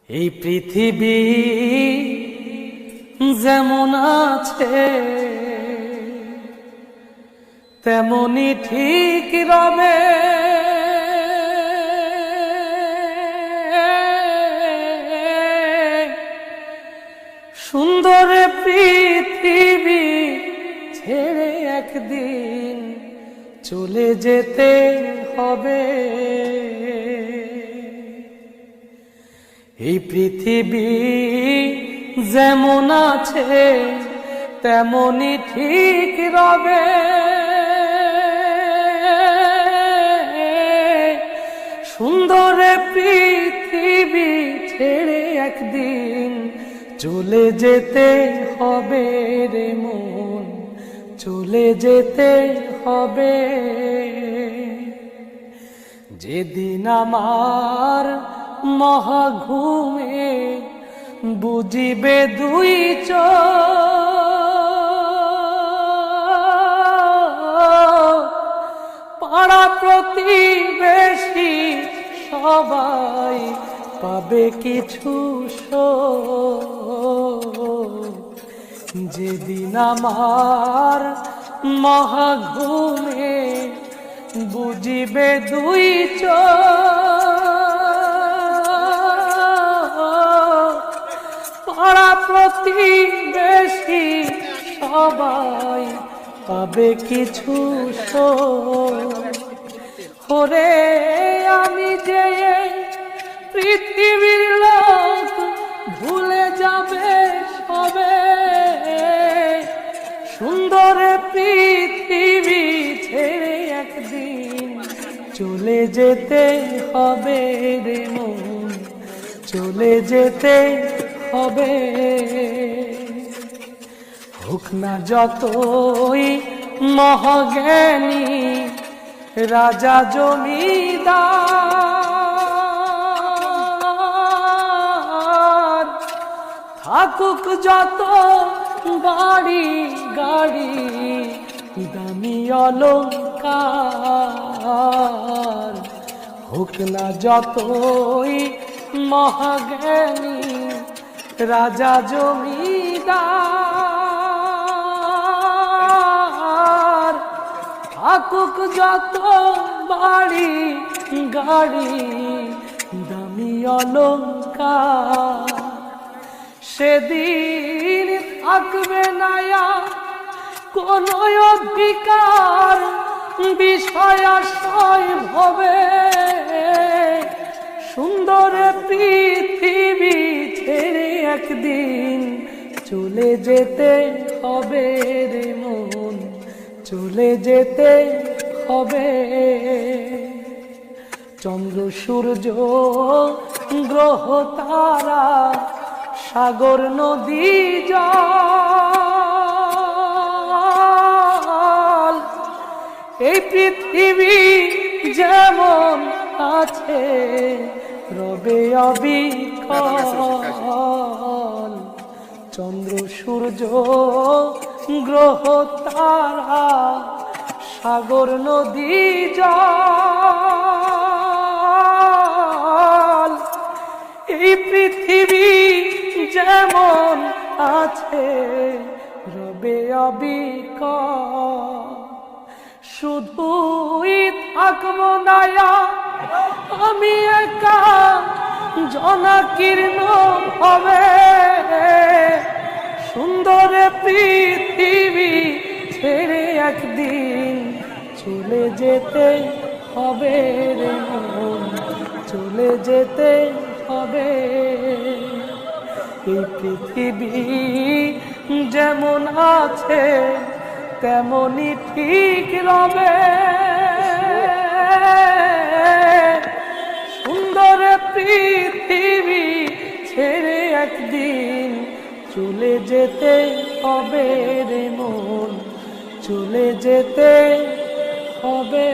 এই পৃথিবী যেমন আছে তেমনি ঠিক রবে, সুন্দর পৃথিবী ছেড়ে একদিন চলে যেতে হবে। এই পৃথিবী যেমন আছে তেমনি ঠিক রবে, সুন্দর পৃথিবী ছেড়ে একদিন চলে যেতে হবে রে মন, চলে যেতে হবে। যেদিন আমার মহাঘুমে বুঝিবে দুই চোখ, পাড়া প্রতিবেশী সবাই পাবে কিছু শোক। যেদিন আমার মহাঘুমে বুঝিবে দুই চোখ, পাড়া প্রতিবেশী সবাই পাবে কিছু শোক। ওরে আমি যে পৃথিবীর লোক ভুলে যাবে সবে, সুন্দর পৃথিবী ছেড়ে একদিন চলে যেতে হবে রে মন, চলে যেতে হবে। হোক না যতই মহাজ্ঞানী রাজা জমিদার, থাকুক যত বাড়ি গাড়ি দামি অলংকার, হোক না যতই মহাজ্ঞানী রাজা জমিদার, থাকুক যত বাড়ি গাড়ি দামি অলংকার, সেদিন থাকবে না কোন অধিকার বিষয়াশয় ভবে, সুন্দর পৃথিবী ছেড়ে একদিন চলে যেতে হবে রে মন, চলে যেতে হবে। চন্দ্র সূর্য গ্রহ তারা সাগর নদী জল, এই পৃথিবী যেমন আছে রবে অবিকল। চন্দ্র সূর্য গ্রহ তারা সাগর নদী জল, এই পৃথিবী যেমন আছে রবে অবিকল। শুধুই থাকবো না আমি একা, জনাকীর্ণ হবে, সুন্দর পৃথিবী ছেড়ে একদিন চলে যেতে হবে রে মন, চলে যেতে হবে। এই পৃথিবী যেমন আছে তেমনি ঠিক রবে, সুন্দর পৃথিবী ছেড়ে একদিন চলে যেতে হবে রে মন, চলে যেতে হবে।